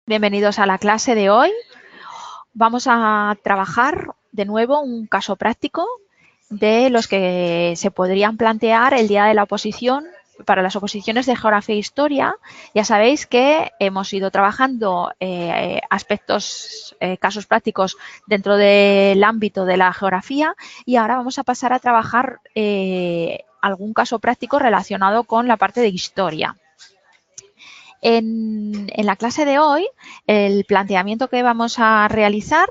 Bienvenidos a la clase de hoy. Vamos a trabajar de nuevo un caso práctico de los que se podrían plantear el día de la oposición para las oposiciones de geografía e historia. Ya sabéis que hemos ido trabajando aspectos, casos prácticos dentro del ámbito de la geografía y ahora vamos a pasar a trabajar algún caso práctico relacionado con la parte de historia. En la clase de hoy, el planteamiento que vamos a realizar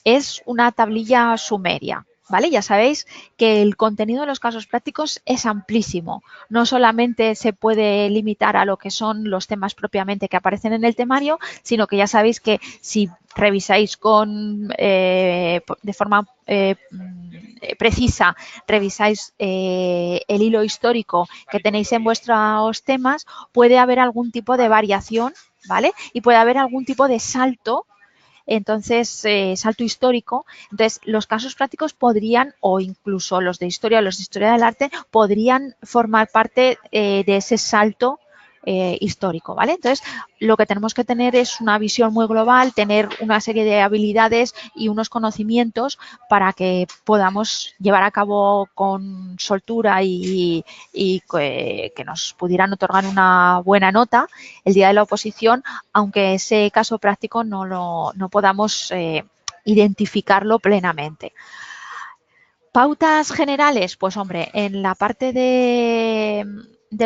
es una tablilla sumeria. ¿Vale? Ya sabéis que el contenido de los casos prácticos es amplísimo. No solamente se puede limitar a lo que son los temas propiamente que aparecen en el temario, sino que ya sabéis que si revisáis de forma precisa, revisáis el hilo histórico que tenéis en vuestros temas, puede haber algún tipo de variación, ¿vale? Y puede haber algún tipo de salto, entonces, salto histórico. Entonces, los casos prácticos podrían, o incluso los de historia del arte, podrían formar parte de ese salto histórico, ¿vale? Entonces, lo que tenemos que tener es una visión muy global, tener una serie de habilidades y unos conocimientos para que podamos llevar a cabo con soltura y que nos pudieran otorgar una buena nota el día de la oposición, aunque ese caso práctico no podamos identificarlo plenamente. Pautas generales, pues hombre, en la parte de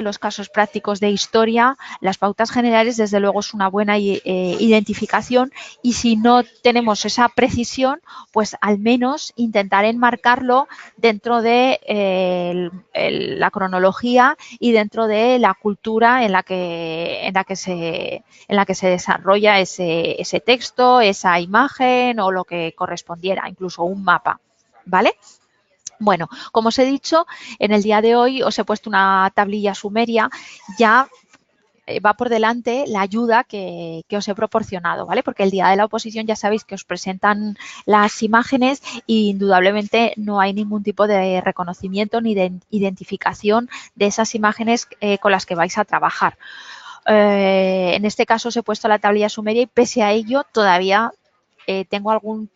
los casos prácticos de historia, las pautas generales desde luego es una buena identificación, y si no tenemos esa precisión, pues al menos intentar enmarcarlo dentro de la cronología y dentro de la cultura en la que se desarrolla ese texto, esa imagen o lo que correspondiera, incluso un mapa, ¿vale? Bueno, como os he dicho, en el día de hoy os he puesto una tablilla sumeria. Ya va por delante la ayuda que os he proporcionado, ¿vale? Porque el día de la oposición ya sabéis que os presentan las imágenes y indudablemente no hay ningún tipo de reconocimiento ni de identificación de esas imágenes con las que vais a trabajar. En este caso os he puesto la tablilla sumeria y pese a ello todavía tengo algún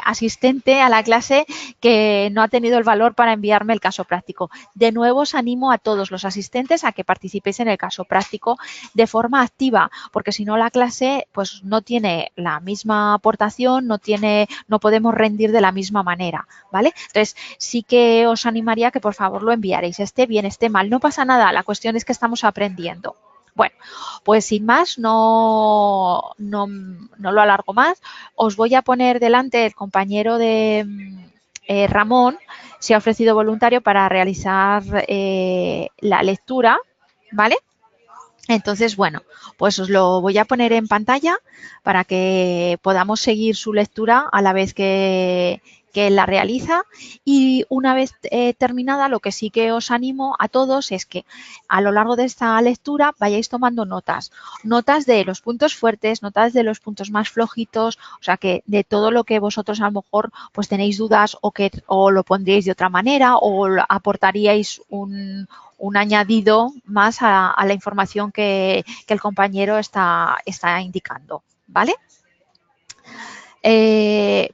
asistente a la clase que no ha tenido el valor para enviarme el caso práctico. De nuevo os animo a todos los asistentes a que participéis en el caso práctico de forma activa, porque si no la clase pues no tiene la misma aportación, no podemos rendir de la misma manera, ¿vale? Entonces sí que os animaría a que por favor lo enviaréis, esté bien, esté mal, no pasa nada, la cuestión es que estamos aprendiendo. Bueno, pues sin más, no lo alargo más. Os voy a poner delante el compañero de Ramón, se ha ofrecido voluntario para realizar la lectura, ¿vale? Entonces, bueno, pues os lo voy a poner en pantalla para que podamos seguir su lectura a la vez que él la realiza, y una vez terminada, lo que sí que os animo a todos es que a lo largo de esta lectura vayáis tomando notas de los puntos fuertes, notas de los puntos más flojitos, o sea que de todo lo que vosotros a lo mejor pues tenéis dudas o lo pondríais de otra manera o aportaríais un añadido más a la información que el compañero está indicando, ¿vale?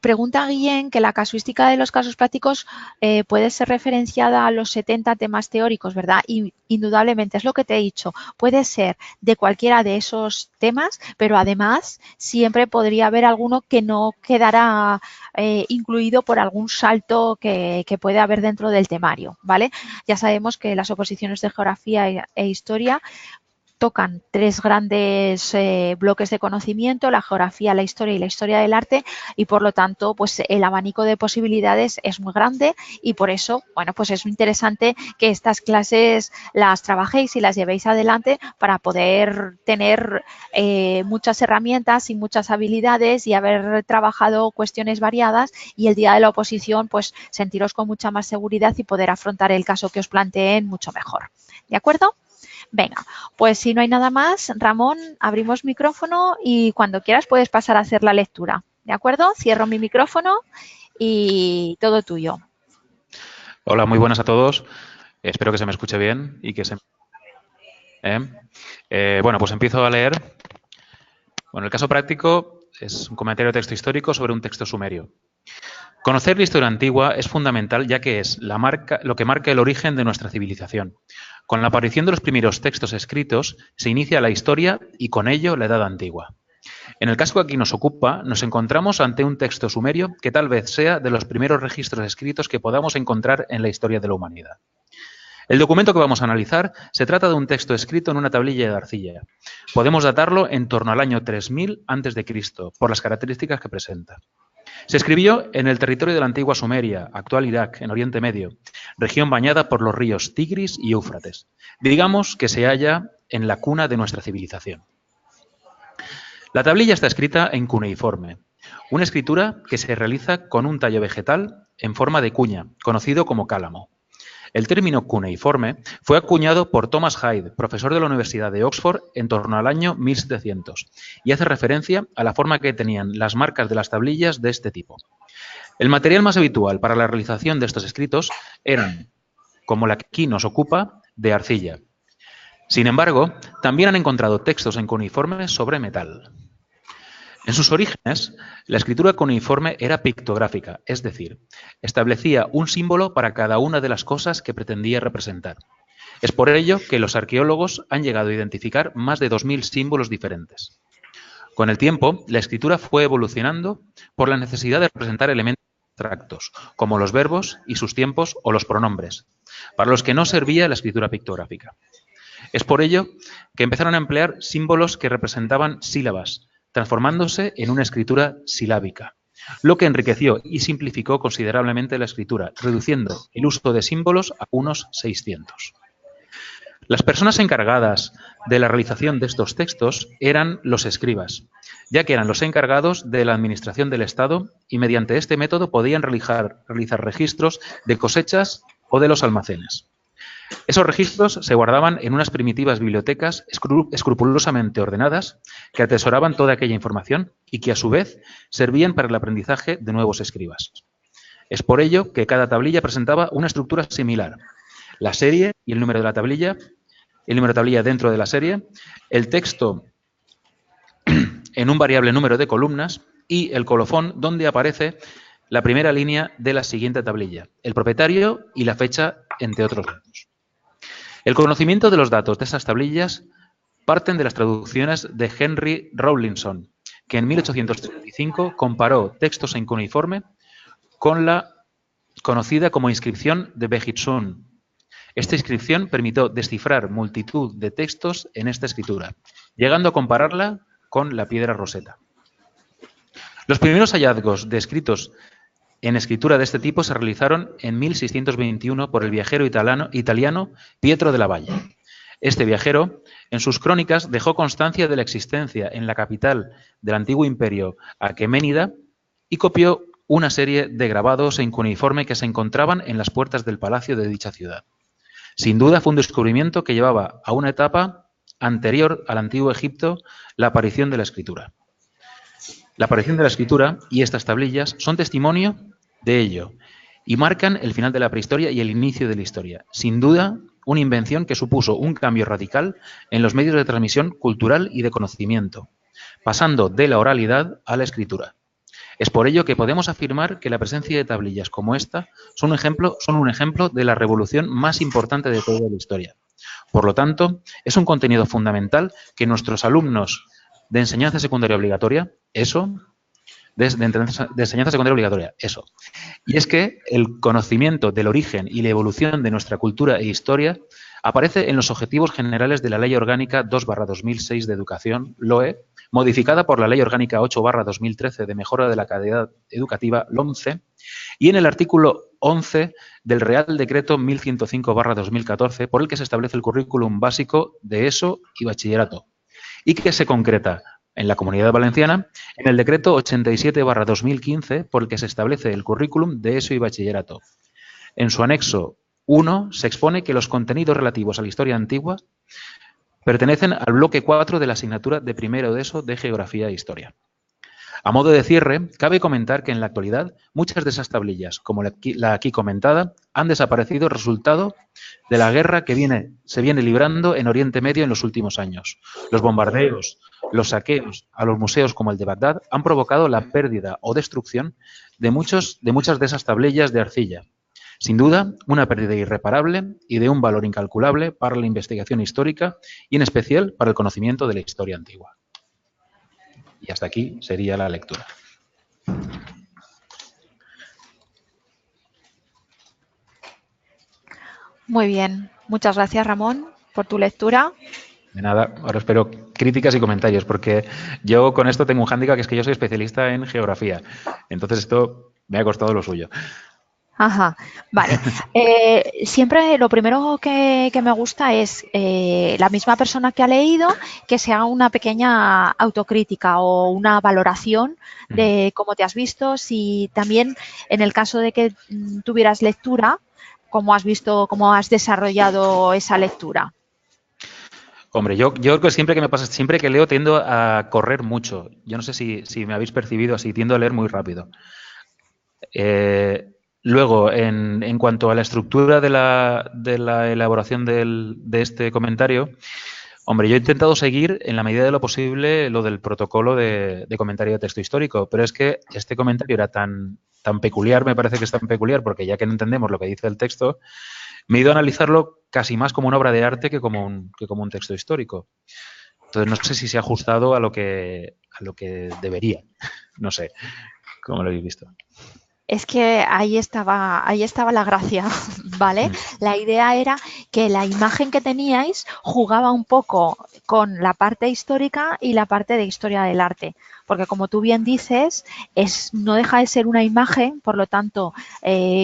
Pregunta Guillén que la casuística de los casos prácticos puede ser referenciada a los 70 temas teóricos, ¿verdad? Y indudablemente es lo que te he dicho, puede ser de cualquiera de esos temas, pero además siempre podría haber alguno que no quedará incluido por algún salto que puede haber dentro del temario, ¿vale? Ya sabemos que las oposiciones de geografía e historia tocan tres grandes bloques de conocimiento: la geografía, la historia y la historia del arte, y por lo tanto pues el abanico de posibilidades es muy grande, y por eso, bueno, pues es muy interesante que estas clases las trabajéis y las llevéis adelante para poder tener muchas herramientas y muchas habilidades y haber trabajado cuestiones variadas, y el día de la oposición pues sentiros con mucha más seguridad y poder afrontar el caso que os planteen mucho mejor. ¿De acuerdo? Venga, pues si no hay nada más, Ramón, abrimos micrófono y cuando quieras puedes pasar a hacer la lectura. ¿De acuerdo? Cierro mi micrófono y todo tuyo. Hola, muy buenas a todos. Espero que se me escuche bien y que se... Bueno, pues empiezo a leer. Bueno, el caso práctico es un comentario de texto histórico sobre un texto sumerio. Conocer la historia antigua es fundamental ya que es lo que marca el origen de nuestra civilización. Con la aparición de los primeros textos escritos se inicia la historia y con ello la Edad Antigua. En el caso que aquí nos ocupa, nos encontramos ante un texto sumerio que tal vez sea de los primeros registros escritos que podamos encontrar en la historia de la humanidad. El documento que vamos a analizar se trata de un texto escrito en una tablilla de arcilla. Podemos datarlo en torno al año 3000 a.C., por las características que presenta. Se escribió en el territorio de la antigua Sumeria, actual Irak, en Oriente Medio, región bañada por los ríos Tigris y Éufrates. Digamos que se halla en la cuna de nuestra civilización. La tablilla está escrita en cuneiforme, una escritura que se realiza con un tallo vegetal en forma de cuña, conocido como cálamo. El término cuneiforme fue acuñado por Thomas Hyde, profesor de la Universidad de Oxford, en torno al año 1700, y hace referencia a la forma que tenían las marcas de las tablillas de este tipo. El material más habitual para la realización de estos escritos eran, como la que aquí nos ocupa, de arcilla. Sin embargo, también han encontrado textos en cuneiforme sobre metal. En sus orígenes, la escritura cuneiforme era pictográfica, es decir, establecía un símbolo para cada una de las cosas que pretendía representar. Es por ello que los arqueólogos han llegado a identificar más de 2000 símbolos diferentes. Con el tiempo, la escritura fue evolucionando por la necesidad de representar elementos abstractos, como los verbos y sus tiempos o los pronombres, para los que no servía la escritura pictográfica. Es por ello que empezaron a emplear símbolos que representaban sílabas, transformándose en una escritura silábica, lo que enriqueció y simplificó considerablemente la escritura, reduciendo el uso de símbolos a unos 600. Las personas encargadas de la realización de estos textos eran los escribas, ya que eran los encargados de la administración del Estado y mediante este método podían realizar registros de cosechas o de los almacenes. Esos registros se guardaban en unas primitivas bibliotecas escrupulosamente ordenadas que atesoraban toda aquella información y que a su vez servían para el aprendizaje de nuevos escribas. Es por ello que cada tablilla presentaba una estructura similar. La serie y el número de la tablilla, el número de tablilla dentro de la serie, el texto en un variable número de columnas y el colofón donde aparece la primera línea de la siguiente tablilla, el propietario y la fecha, entre otros datos. El conocimiento de los datos de esas tablillas parten de las traducciones de Henry Rawlinson, que en 1835 comparó textos en cuneiforme con la conocida como inscripción de Behistun. Esta inscripción permitió descifrar multitud de textos en esta escritura, llegando a compararla con la piedra Rosetta. Los primeros hallazgos de escritos en escritura de este tipo se realizaron en 1621 por el viajero italiano Pietro della Valle. Este viajero, en sus crónicas, dejó constancia de la existencia en la capital del antiguo imperio aqueménida y copió una serie de grabados en cuneiforme que se encontraban en las puertas del palacio de dicha ciudad. Sin duda fue un descubrimiento que llevaba a una etapa anterior al antiguo Egipto la aparición de la escritura. La aparición de la escritura y estas tablillas son testimonio de ello y marcan el final de la prehistoria y el inicio de la historia. Sin duda, una invención que supuso un cambio radical en los medios de transmisión cultural y de conocimiento, pasando de la oralidad a la escritura. Es por ello que podemos afirmar que la presencia de tablillas como esta son un ejemplo de la revolución más importante de toda la historia. Por lo tanto, es un contenido fundamental que nuestros alumnos de enseñanza secundaria obligatoria, de enseñanza secundaria obligatoria, Y es que el conocimiento del origen y la evolución de nuestra cultura e historia aparece en los objetivos generales de la Ley Orgánica 2/2006 de Educación, LOE, modificada por la Ley Orgánica 8/2013 de Mejora de la Calidad Educativa, LOMCE, y en el artículo 11 del Real Decreto 1105/2014, por el que se establece el currículum básico de ESO y bachillerato, y que se concreta en la Comunidad Valenciana en el Decreto 87/2015, por el que se establece el currículum de ESO y bachillerato. En su anexo 1 se expone que los contenidos relativos a la historia antigua pertenecen al bloque 4 de la asignatura de primero de ESO de Geografía e Historia. A modo de cierre, cabe comentar que en la actualidad muchas de esas tablillas, como la aquí comentada, han desaparecido resultado de la guerra que se viene librando en Oriente Medio en los últimos años. Los bombardeos Los saqueos a los museos como el de Bagdad han provocado la pérdida o destrucción de muchas de esas tablillas de arcilla. Sin duda, una pérdida irreparable y de un valor incalculable para la investigación histórica y en especial para el conocimiento de la historia antigua. Y hasta aquí sería la lectura. Muy bien. Muchas gracias, Ramón, por tu lectura. De nada, ahora espero críticas y comentarios, porque yo con esto tengo un hándicap, que es que yo soy especialista en geografía. Entonces esto me ha costado lo suyo. Ajá, vale. Siempre lo primero que me gusta es la misma persona que ha leído que se haga una pequeña autocrítica o una valoración de cómo te has visto, si también en el caso de que tuvieras lectura, cómo has visto, cómo has desarrollado esa lectura. Hombre, yo siempre que me pasa, siempre que leo tiendo a correr mucho. Yo no sé si me habéis percibido así, tiendo a leer muy rápido. Luego, en cuanto a la estructura de la elaboración de este comentario, hombre, yo he intentado seguir en la medida de lo posible lo del protocolo de comentario de texto histórico, pero es que este comentario era tan peculiar, me parece que es tan peculiar, porque ya que no entendemos lo que dice el texto, me he ido a analizarlo casi más como una obra de arte que como un texto histórico. Entonces, no sé si se ha ajustado a lo que debería. No sé, ¿cómo lo habéis visto? Es que ahí estaba la gracia, ¿vale? La idea era que la imagen que teníais jugaba un poco con la parte histórica y la parte de historia del arte. Porque como tú bien dices, no deja de ser una imagen, por lo tanto,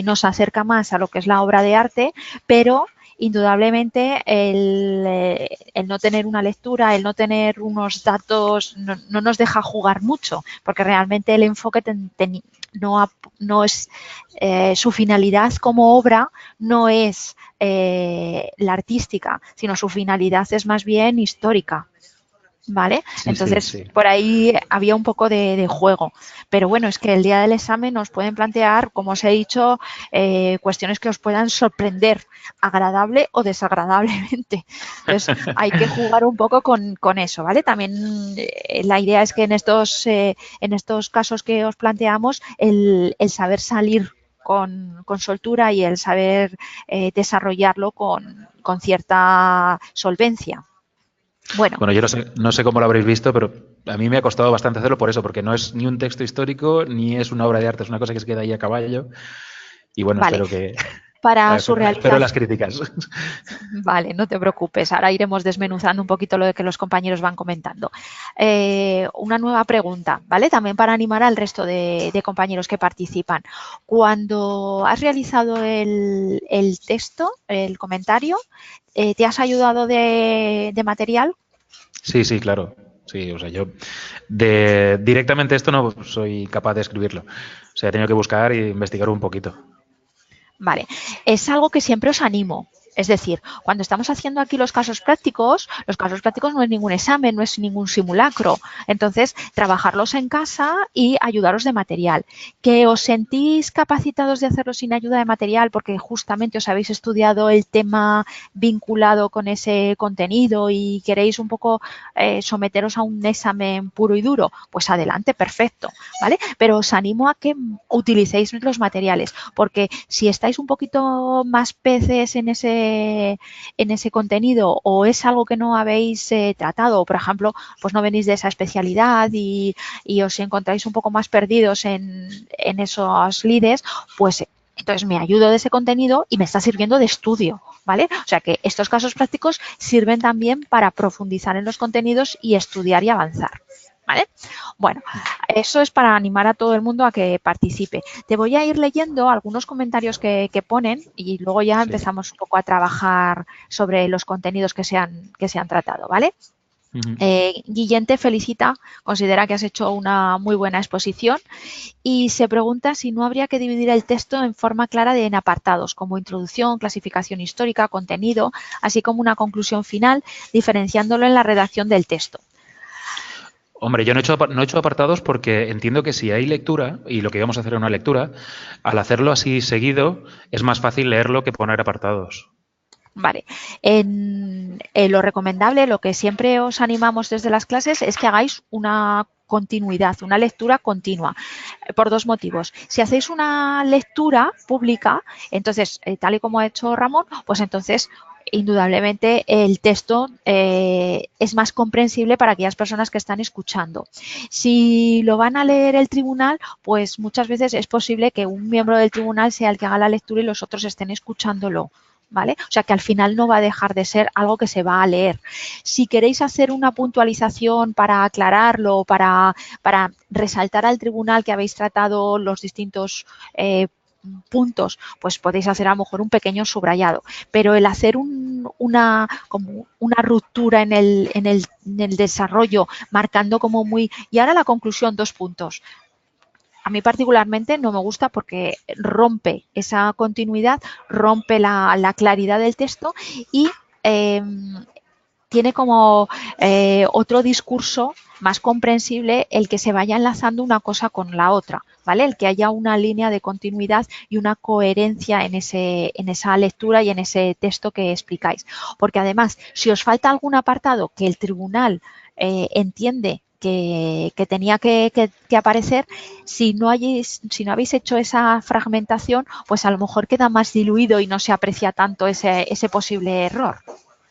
nos acerca más a lo que es la obra de arte, pero indudablemente el no tener una lectura, el no tener unos datos, no nos deja jugar mucho, porque realmente el enfoque no es su finalidad como obra no es la artística, sino su finalidad es más bien histórica. ¿Vale? Sí, Entonces, sí. por ahí había un poco de juego. Pero bueno, es que el día del examen nos pueden plantear, como os he dicho, cuestiones que os puedan sorprender, agradable o desagradablemente. Entonces, hay que jugar un poco con eso, ¿vale? También la idea es que en estos casos que os planteamos, el saber salir con soltura y el saber desarrollarlo con cierta solvencia. Bueno, yo no sé cómo lo habréis visto, pero a mí me ha costado bastante hacerlo por eso, porque no es ni un texto histórico ni es una obra de arte, es una cosa que se queda ahí a caballo. Y bueno, Vale. espero que... Para su Espero realización. las críticas. Vale, no te preocupes. Ahora iremos desmenuzando un poquito lo de que los compañeros van comentando. Una nueva pregunta, ¿vale? También para animar al resto de compañeros que participan. Cuando has realizado el texto, el comentario, ¿te has ayudado de material? Sí, sí, claro. Sí, o sea, yo directamente esto no soy capaz de escribirlo. O sea, he tenido que buscar e investigar un poquito. Vale, es algo que siempre os animo. Es decir, cuando estamos haciendo aquí los casos prácticos no es ningún examen, no es ningún simulacro. Entonces, trabajarlos en casa y ayudaros de material. ¿Que os sentís capacitados de hacerlo sin ayuda de material porque justamente os habéis estudiado el tema vinculado con ese contenido y queréis un poco someteros a un examen puro y duro? Pues adelante, perfecto, ¿vale? Pero os animo a que utilicéis los materiales, porque si estáis un poquito más peces en ese contenido o es algo que no habéis tratado, o por ejemplo, pues no venís de esa especialidad y os encontráis un poco más perdidos en esos lides, pues entonces me ayudo de ese contenido y me está sirviendo de estudio, ¿vale? O sea que estos casos prácticos sirven también para profundizar en los contenidos y estudiar y avanzar. ¿Vale? Bueno, eso es para animar a todo el mundo a que participe. Te voy a ir leyendo algunos comentarios que ponen y luego ya empezamos un poco a trabajar sobre los contenidos que se han tratado, ¿vale? Guillén te felicita, considera que has hecho una muy buena exposición y se pregunta si no habría que dividir el texto en forma clara en apartados, como introducción, clasificación histórica, contenido, así como una conclusión final, diferenciándolo en la redacción del texto. Hombre, yo no he hecho apartados porque entiendo que si hay lectura, y lo que íbamos a hacer es una lectura, al hacerlo así seguido es más fácil leerlo que poner apartados. Vale. Lo recomendable, lo que siempre os animamos desde las clases es que hagáis una continuidad, una lectura continua, por dos motivos. Si hacéis una lectura pública, entonces, tal y como ha hecho Ramón, pues entonces indudablemente el texto es más comprensible para aquellas personas que están escuchando. Si lo van a leer el tribunal, pues muchas veces es posible que un miembro del tribunal sea el que haga la lectura y los otros estén escuchándolo. ¿Vale? O sea que al final no va a dejar de ser algo que se va a leer. Si queréis hacer una puntualización para aclararlo, para resaltar al tribunal que habéis tratado los distintos puntos, pues podéis hacer a lo mejor un pequeño subrayado. Pero el hacer como una ruptura en el desarrollo, marcando como muy... Y ahora la conclusión, 2 puntos. A mí particularmente no me gusta porque rompe esa continuidad, rompe la claridad del texto y eh, tiene como otro discurso más comprensible el que se vaya enlazando una cosa con la otra, ¿vale? El que haya una línea de continuidad y una coherencia en esa lectura y en ese texto que explicáis. Porque además, si os falta algún apartado que el tribunal entiende que tenía que aparecer, si no habéis hecho esa fragmentación, pues a lo mejor queda más diluido y no se aprecia tanto ese posible error.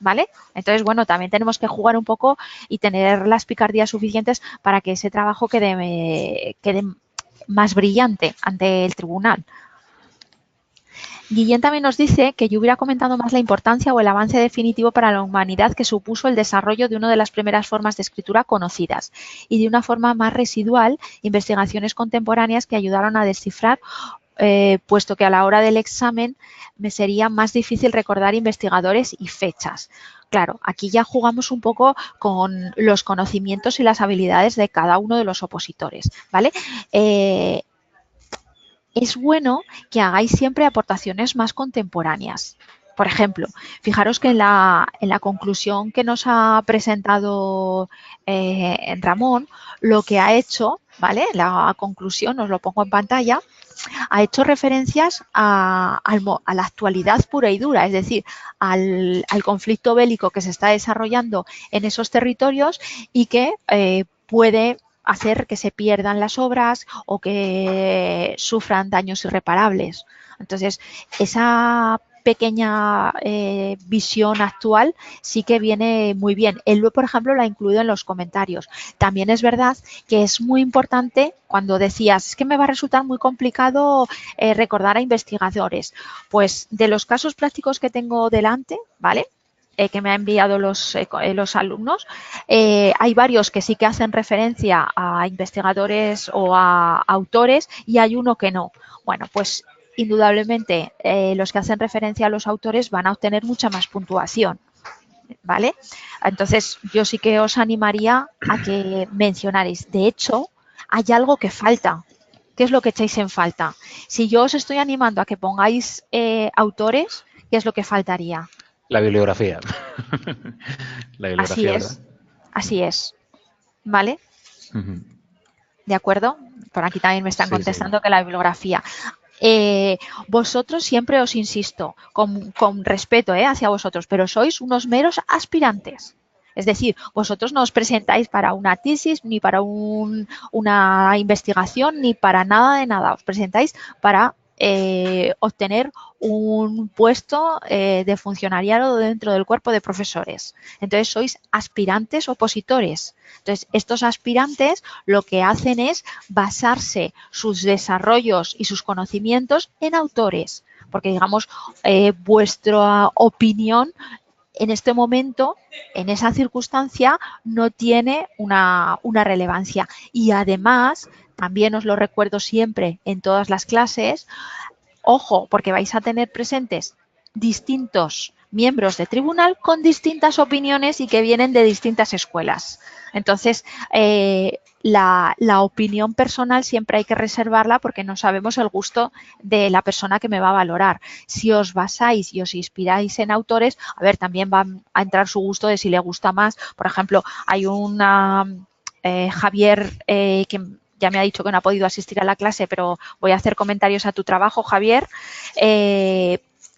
¿Vale? Entonces, bueno, también tenemos que jugar un poco y tener las picardías suficientes para que ese trabajo quede más brillante ante el tribunal. Guillén también nos dice que yo hubiera comentado más la importancia o el avance definitivo para la humanidad que supuso el desarrollo de una de las primeras formas de escritura conocidas y de una forma más residual, investigaciones contemporáneas que ayudaron a descifrar, puesto que a la hora del examen me sería más difícil recordar investigadores y fechas. Claro, aquí ya jugamos un poco con los conocimientos y las habilidades de cada uno de los opositores, ¿vale? Es bueno que hagáis siempre aportaciones más contemporáneas. Por ejemplo, fijaros que en la conclusión que nos ha presentado Ramón, lo que ha hecho, ¿vale? La conclusión, os lo pongo en pantalla, ha hecho referencias a la actualidad pura y dura, es decir, al conflicto bélico que se está desarrollando en esos territorios y que puede hacer que se pierdan las obras o que sufran daños irreparables. Entonces, esa pequeña visión actual sí que viene muy bien. Él, por ejemplo, lo ha incluido en los comentarios. También es verdad que es muy importante cuando decías, es que me va a resultar muy complicado recordar a investigadores. Pues de los casos prácticos que tengo delante, ¿vale? Que me han enviado los alumnos. Hay varios que sí que hacen referencia a investigadores o a autores y hay uno que no. Bueno, pues indudablemente los que hacen referencia a los autores van a obtener mucha más puntuación. ¿Vale? Entonces, yo sí que os animaría a que mencionarais. De hecho, hay algo que falta. ¿Qué es lo que echáis en falta? Si yo os estoy animando a que pongáis autores, ¿qué es lo que faltaría? La bibliografía. La Así bibliografía, ¿verdad? es, así es. ¿Vale? Ujú. ¿De acuerdo? Por aquí también me están Sí, sí. contestando que la bibliografía. Vosotros siempre os insisto, con respeto hacia vosotros, pero sois unos meros aspirantes. Es decir, vosotros no os presentáis para una tesis, ni para una investigación, ni para nada de nada. Os presentáis para obtener un puesto de funcionariado dentro del cuerpo de profesores. Entonces, sois aspirantes opositores. Entonces, estos aspirantes lo que hacen es basarse sus desarrollos y sus conocimientos en autores, porque digamos, vuestra opinión en este momento, en esa circunstancia, no tiene una relevancia. Y además, también os lo recuerdo siempre en todas las clases, ojo, porque vais a tener presentes distintos miembros de tribunal con distintas opiniones y que vienen de distintas escuelas. Entonces, la opinión personal siempre hay que reservarla porque no sabemos el gusto de la persona que me va a valorar. Si os basáis y os inspiráis en autores, a ver, también va a entrar su gusto de si le gusta más. Por ejemplo, hay una Javier que ya me ha dicho que no ha podido asistir a la clase, pero voy a hacer comentarios a tu trabajo, Javier.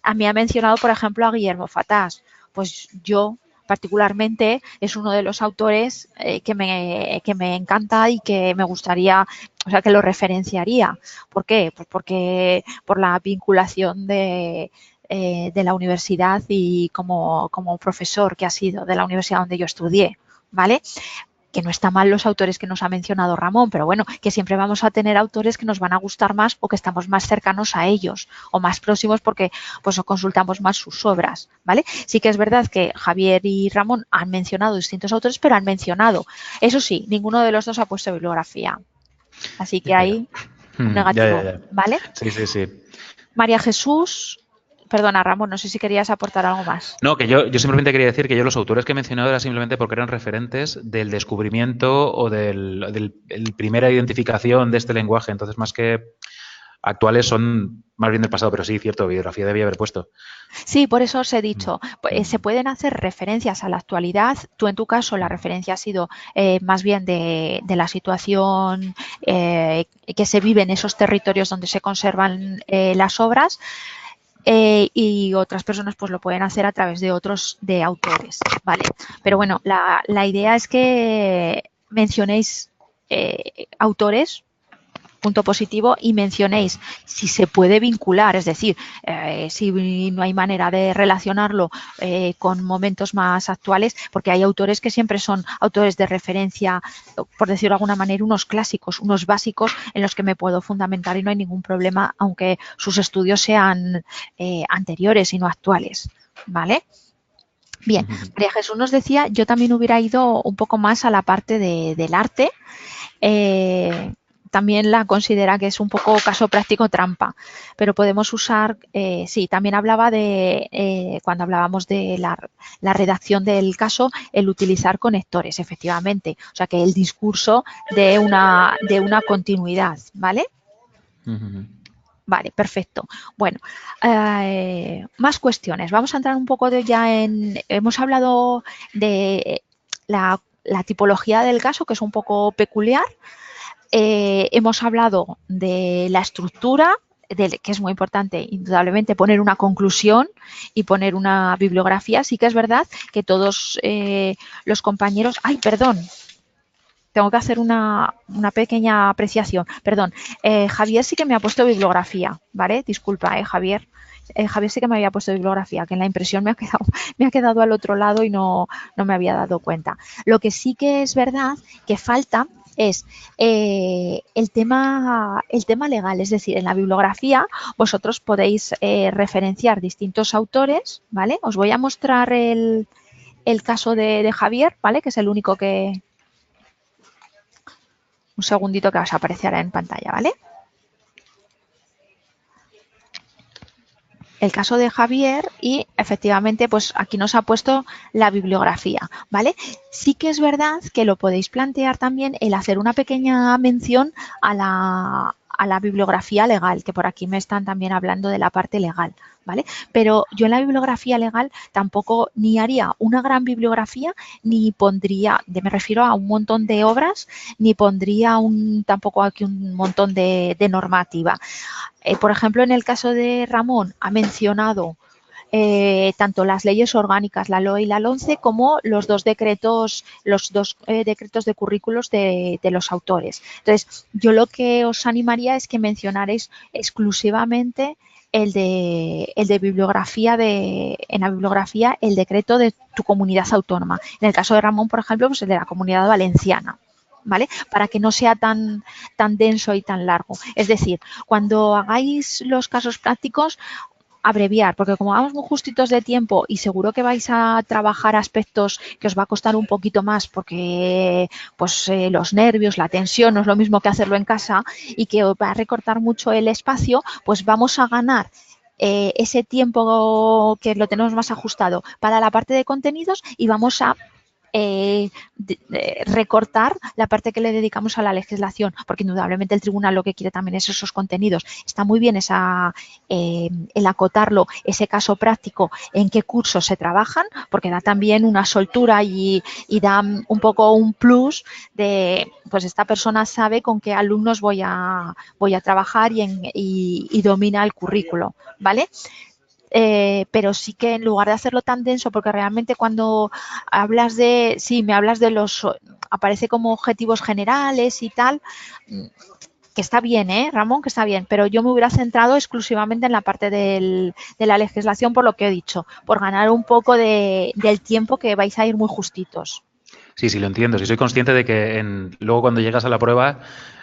a mí ha mencionado, por ejemplo, a Guillermo Fatás. Pues yo, particularmente, es uno de los autores que me encanta y que me gustaría, o sea, que lo referenciaría. ¿Por qué? Pues porque por la vinculación de la universidad y como profesor que ha sido de la universidad donde yo estudié, ¿vale? Que no está mal los autores que nos ha mencionado Ramón, pero bueno, que siempre vamos a tener autores que nos van a gustar más o que estamos más cercanos a ellos o más próximos porque pues consultamos más sus obras, ¿vale? Sí que es verdad que Javier y Ramón han mencionado distintos autores, pero han mencionado. Eso sí, ninguno de los dos ha puesto bibliografía. Así que Ya, ya. hay un Ya, ya, negativo, ya. ¿vale? Sí, sí, sí. María Jesús, perdona Ramón, no sé si querías aportar algo más. No, que yo simplemente quería decir que yo los autores que he mencionado era simplemente porque eran referentes del descubrimiento o del primera identificación de este lenguaje. Entonces, más que actuales, son más bien del pasado, pero sí, cierto, biografía debía haber puesto. Sí, por eso os he Mm, dicho, se mm, pueden hacer referencias a la actualidad. Tú en tu caso la referencia ha sido más bien de la situación que se vive en esos territorios donde se conservan las obras y otras personas pues lo pueden hacer a través de otros de autores, ¿vale? Pero bueno, la idea es que mencionéis autores punto positivo y mencionéis si se puede vincular, es decir, si no hay manera de relacionarlo con momentos más actuales, porque hay autores que siempre son autores de referencia, por decirlo de alguna manera, unos clásicos, unos básicos en los que me puedo fundamentar y no hay ningún problema, aunque sus estudios sean anteriores y no actuales, ¿vale? Bien, María Jesús nos decía, yo también hubiera ido un poco más a la parte del arte, también la considera que es un poco caso práctico trampa, pero podemos usar, sí, también hablaba cuando hablábamos de la redacción del caso, el utilizar conectores, efectivamente, o sea que el discurso de una continuidad, ¿vale? Vale, perfecto. Bueno, más cuestiones. Vamos a entrar un poco hemos hablado de la tipología del caso, que es un poco peculiar. Hemos hablado de la estructura, que es muy importante, indudablemente, poner una conclusión y poner una bibliografía. Sí que es verdad que todos los compañeros... ¡Ay, perdón! Tengo que hacer una pequeña apreciación. Perdón, Javier sí que me ha puesto bibliografía, ¿vale? Disculpa, Javier. Javier sí que me había puesto bibliografía, que en la impresión me ha quedado al otro lado y no me había dado cuenta. Lo que sí que es verdad que falta es el tema legal, es decir, en la bibliografía vosotros podéis referenciar distintos autores, ¿vale? Os voy a mostrar el caso de Javier, ¿vale? Que es el único que... Un segundito que os aparecerá en pantalla, ¿vale? El caso de Javier y efectivamente pues aquí nos ha puesto la bibliografía, ¿vale? Sí que es verdad que lo podéis plantear también el hacer una pequeña mención a la bibliografía legal, que por aquí me están también hablando de la parte legal, ¿vale? Pero yo en la bibliografía legal tampoco ni haría una gran bibliografía ni pondría, me refiero a un montón de obras, ni pondría tampoco aquí un montón de normativa. Por ejemplo, en el caso de Ramón, ha mencionado tanto las leyes orgánicas, la LOE y la LONCE, como los dos decretos de currículos de los autores. Entonces, yo lo que os animaría es que mencionaréis exclusivamente el de bibliografía, en la bibliografía, el decreto de tu comunidad autónoma. En el caso de Ramón, por ejemplo, pues el de la Comunidad Valenciana. ¿Vale? Para que no sea tan denso y tan largo. Es decir, cuando hagáis los casos prácticos, abreviar, porque como vamos muy justitos de tiempo y seguro que vais a trabajar aspectos que os va a costar un poquito más porque pues los nervios, la tensión no es lo mismo que hacerlo en casa y que os va a recortar mucho el espacio, pues vamos a ganar ese tiempo que lo tenemos más ajustado para la parte de contenidos y vamos a recortar la parte que le dedicamos a la legislación, porque indudablemente el tribunal lo que quiere también es esos contenidos. Está muy bien el acotarlo, ese caso práctico, en qué cursos se trabajan, porque da también una soltura y da un poco un plus de, pues esta persona sabe con qué alumnos voy a trabajar y domina el currículo, ¿vale? pero sí que en lugar de hacerlo tan denso, porque realmente cuando hablas de, sí, me hablas de los, aparece como objetivos generales y tal, que está bien, Ramón, que está bien, pero yo me hubiera centrado exclusivamente en la parte de la legislación por lo que he dicho, por ganar un poco del tiempo que vais a ir muy justitos. Sí, sí, lo entiendo. Sí, soy consciente de que luego cuando llegas a la prueba,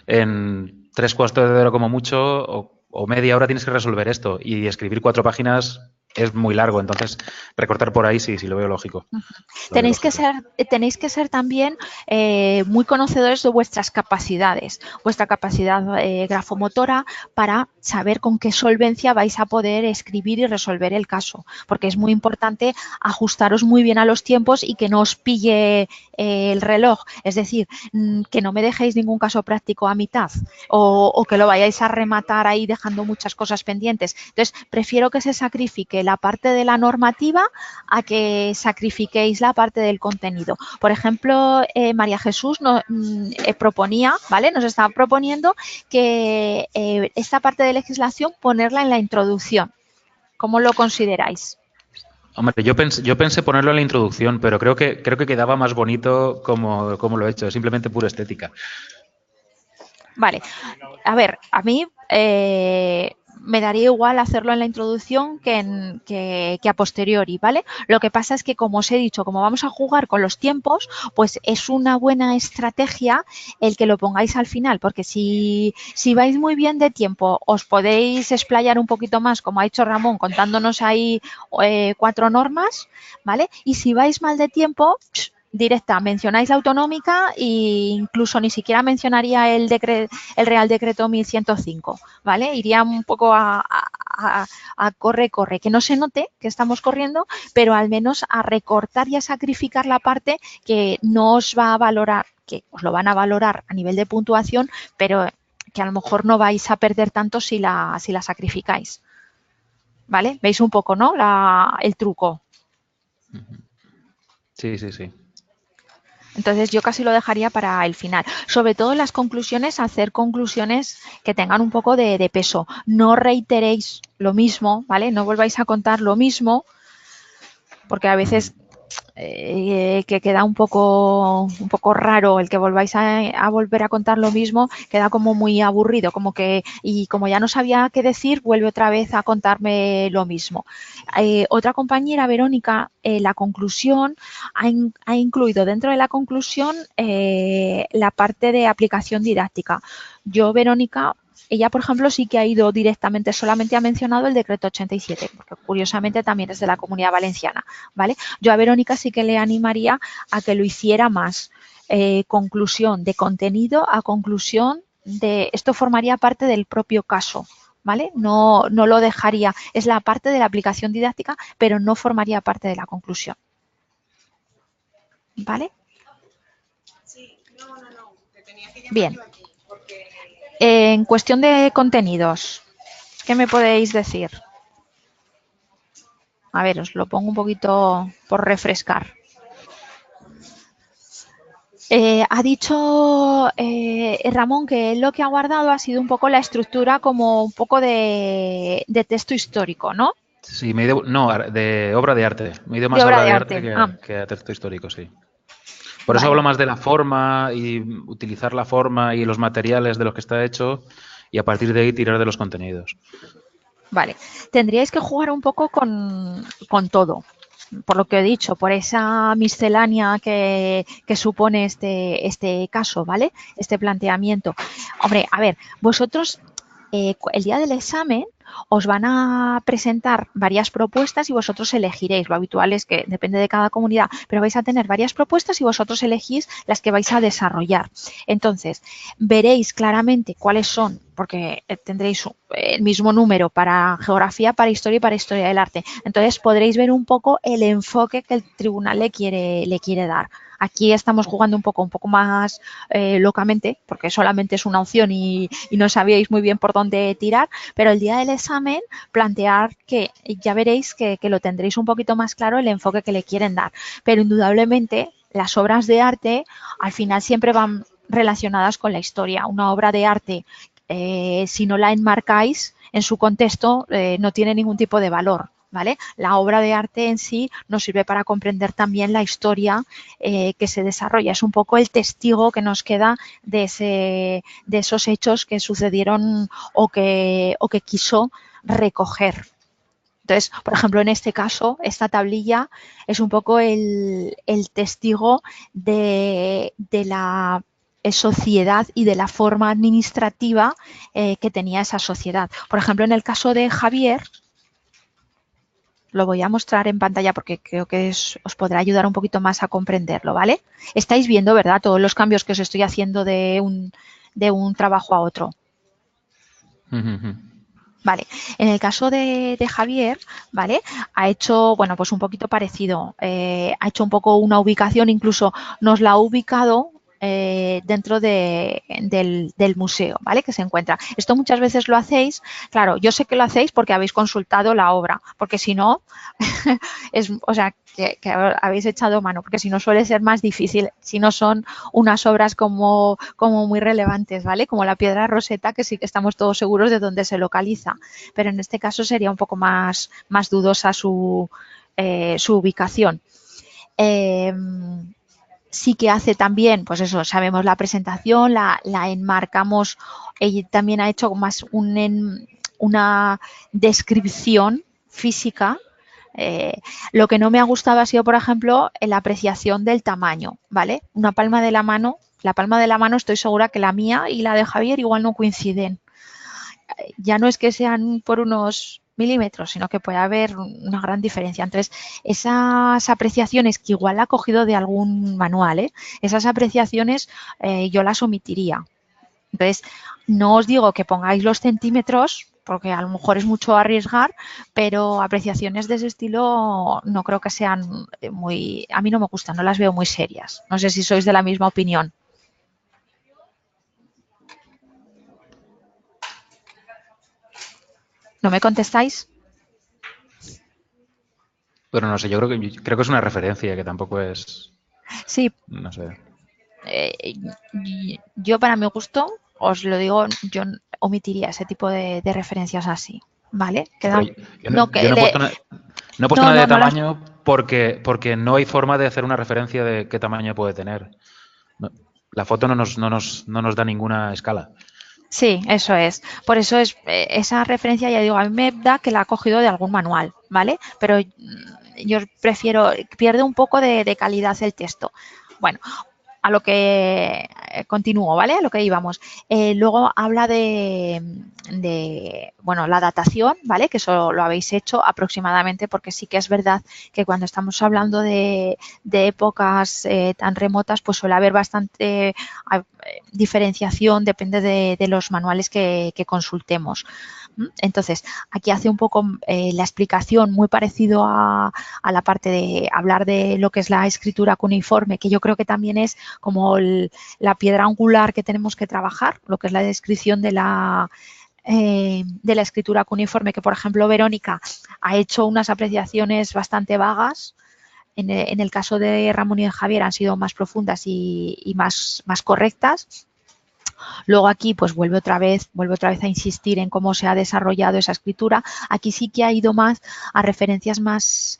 en 3/4 de hora como mucho o media hora tienes que resolver esto y escribir 4 páginas es muy largo. Entonces, recortar por ahí sí, sí, lo veo lógico. Lo veo lógico. Tenéis que ser también muy conocedores de vuestras capacidades, vuestra capacidad grafomotora para saber con qué solvencia vais a poder escribir y resolver el caso, porque es muy importante ajustaros muy bien a los tiempos y que no os pille el reloj, es decir, que no me dejéis ningún caso práctico a mitad o que lo vayáis a rematar ahí dejando muchas cosas pendientes. Entonces, prefiero que se sacrifique la parte de la normativa a que sacrifiquéis la parte del contenido. Por ejemplo, María Jesús proponía, ¿vale? Nos estaba proponiendo que esta parte de legislación ponerla en la introducción. ¿Cómo lo consideráis? Hombre, yo pensé ponerlo en la introducción, pero creo que quedaba más bonito como lo he hecho. Es simplemente pura estética. Vale, a ver, a mí me daría igual hacerlo en la introducción que a posteriori, ¿vale? Lo que pasa es que, como os he dicho, como vamos a jugar con los tiempos, pues es una buena estrategia el que lo pongáis al final, porque si vais muy bien de tiempo, os podéis explayar un poquito más, como ha hecho Ramón, contándonos ahí 4 normas, ¿vale? Y si vais mal de tiempo, directa, mencionáis la autonómica e incluso ni siquiera mencionaría el Real Decreto 1105, ¿vale? Iría un poco a corre, que no se note que estamos corriendo, pero al menos a recortar y a sacrificar la parte que no os va a valorar, que os lo van a valorar a nivel de puntuación, pero que a lo mejor no vais a perder tanto si la sacrificáis. ¿Vale? ¿Veis un poco, no? El truco. Sí, sí, sí. Entonces yo casi lo dejaría para el final. Sobre todo en las conclusiones, hacer conclusiones que tengan un poco de peso. No reiteréis lo mismo, ¿vale? No volváis a contar lo mismo, porque a veces que queda un poco raro el que volváis a volver a contar lo mismo, queda como muy aburrido, como que, y como ya no sabía qué decir, vuelve otra vez a contarme lo mismo. Otra compañera, Verónica, la conclusión, ha incluido dentro de la conclusión la parte de aplicación didáctica. Yo, Verónica, ella, por ejemplo, sí que ha ido directamente, solamente ha mencionado el decreto 87, porque curiosamente también es de la Comunidad Valenciana, ¿vale? Yo a Verónica sí que le animaría a que lo hiciera más. Conclusión de contenido a conclusión de... Esto formaría parte del propio caso, ¿vale? No lo dejaría, es la parte de la aplicación didáctica, pero no formaría parte de la conclusión, ¿vale? Bien. En cuestión de contenidos, ¿qué me podéis decir? A ver, os lo pongo un poquito por refrescar. Ha dicho Ramón que lo que ha guardado ha sido un poco la estructura como un poco de texto histórico, ¿no? Sí, no, de obra de arte. Me he ido De más a obra obra de de arte arte. Ah, que a texto histórico, sí. Por eso vale. hablo más de la forma y utilizar la forma y los materiales de los que está hecho y a partir de ahí tirar de los contenidos. Vale. Tendríais que jugar un poco con todo, por lo que he dicho, por esa miscelánea que supone este caso, ¿vale? Este planteamiento. Hombre, a ver, vosotros el día del examen os van a presentar varias propuestas y vosotros elegiréis. Lo habitual es que depende de cada comunidad, pero vais a tener varias propuestas y vosotros elegís las que vais a desarrollar. Entonces, veréis claramente cuáles son, porque tendréis el mismo número para geografía, para historia y para historia del arte. Entonces, podréis ver un poco el enfoque que el tribunal le quiere dar. Aquí estamos jugando un poco más locamente, porque solamente es una opción y no sabíais muy bien por dónde tirar, pero el día del examen plantear que ya veréis que lo tendréis un poquito más claro el enfoque que le quieren dar. Pero indudablemente las obras de arte al final siempre van relacionadas con la historia. Una obra de arte, si no la enmarcáis en su contexto, no tiene ningún tipo de valor. ¿vale? La obra de arte en sí nos sirve para comprender también la historia que se desarrolla. Es un poco el testigo que nos queda de esos hechos que sucedieron o que quiso recoger. Entonces, por ejemplo, en este caso, esta tablilla es un poco el testigo de la sociedad y de la forma administrativa que tenía esa sociedad. Por ejemplo, en el caso de Javier, lo voy a mostrar en pantalla porque creo que os podrá ayudar un poquito más a comprenderlo, ¿vale? Estáis viendo, ¿verdad? Todos los cambios que os estoy haciendo de un trabajo a otro. Vale, en el caso de Javier, ¿vale? Ha hecho, bueno, pues un poquito parecido. Ha hecho un poco una ubicación, incluso nos la ha ubicado dentro del museo, ¿vale? Que se encuentra. Esto muchas veces lo hacéis, claro, yo sé que lo hacéis porque habéis consultado la obra, porque si no, o sea, que habéis echado mano, porque si no suele ser más difícil, si no son unas obras como muy relevantes, ¿vale? Como la piedra Roseta, que sí que estamos todos seguros de dónde se localiza, pero en este caso sería un poco más dudosa su ubicación. Sí que hace también, pues eso, sabemos la presentación, la enmarcamos, ella también ha hecho más una descripción física. Lo que no me ha gustado ha sido, por ejemplo, la apreciación del tamaño, ¿vale? Una palma de la mano estoy segura que la mía y la de Javier igual no coinciden. Ya no es que sean por unos milímetros, sino que puede haber una gran diferencia. Entonces, esas apreciaciones que igual ha cogido de algún manual, esas apreciaciones yo las omitiría. Entonces, no os digo que pongáis los centímetros, porque a lo mejor es mucho arriesgar, pero apreciaciones de ese estilo no creo que sean muy... A mí no me gustan, no las veo muy serias. No sé si sois de la misma opinión. ¿No me contestáis? Pero no sé, creo que es una referencia que tampoco es, Sí. no sé. Yo para mi gusto, os lo digo, yo omitiría ese tipo de referencias así, ¿vale? Pero Queda, yo no he puesto, no he puesto no, nada no, de no las, tamaño porque no hay forma de hacer una referencia de qué tamaño puede tener. La foto no nos da ninguna escala. sí, eso es. Por eso es esa referencia, ya digo, a mí me da que la ha cogido de algún manual, ¿vale? Pero yo prefiero, pierde un poco de calidad el texto. Bueno, a lo que continúo, ¿vale? A lo que íbamos. Luego habla bueno, la datación, ¿vale? Que eso lo habéis hecho aproximadamente, porque sí que es verdad que cuando estamos hablando de épocas tan remotas, pues suele haber bastante diferenciación, depende de los manuales que consultemos. Entonces, aquí hace un poco la explicación muy parecido a la parte de hablar de lo que es la escritura cuneiforme, que yo creo que también es como la piedra angular que tenemos que trabajar, lo que es la descripción de la escritura cuneiforme, que por ejemplo Verónica ha hecho unas apreciaciones bastante vagas. En el caso de Ramón y de Javier han sido más profundas y más correctas. Luego aquí pues vuelve otra vez a insistir en cómo se ha desarrollado esa escritura. Aquí sí que ha ido más a referencias más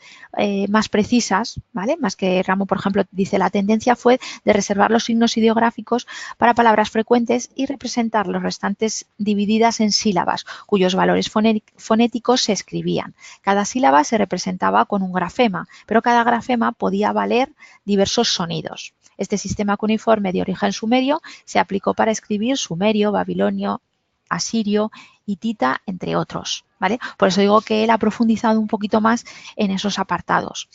precisas, ¿vale? Más que Ramo, por ejemplo, dice la tendencia fue de reservar los signos ideográficos para palabras frecuentes y representar los restantes divididas en sílabas, cuyos valores fonéticos se escribían. Cada sílaba se representaba con un grafema, pero cada grafema podía valer diversos sonidos. Este sistema cuneiforme de origen sumerio se aplicó para escribir sumerio, babilonio, asirio, hitita, entre otros, ¿vale? Por eso digo que él ha profundizado un poquito más en esos apartados.